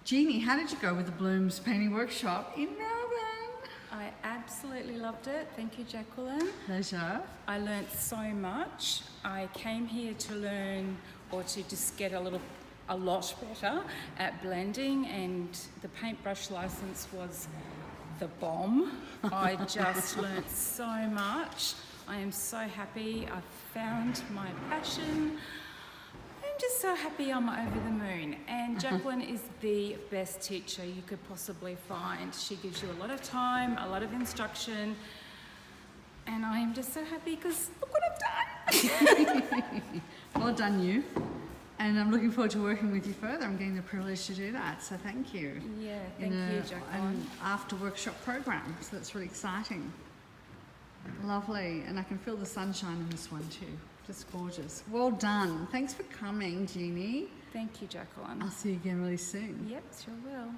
Jeanie, how did you go with the Blooms painting workshop in Melbourne? I absolutely loved it. Thank you, Jacqueline. Pleasure. I learnt so much. I came here to learn or to just get a lot better at blending, and the paintbrush license was the bomb. I just learnt so much. I am so happy. I've found my passion. I'm just so happy I'm over the moon. And Jacqueline is the best teacher you could possibly find. She gives you a lot of time, a lot of instruction, and I am just so happy because look what I've done. Well done, you. And I'm looking forward to working with you further. I'm getting the privilege to do that, so thank you. Yeah, thank you, Jacqueline. An after workshop program, so that's really exciting. Lovely, and I can feel the sunshine in this one too. Just gorgeous. Well done. Thanks for coming, Jeanie. Thank you, Jacqueline. I'll see you again really soon. Yep, sure will.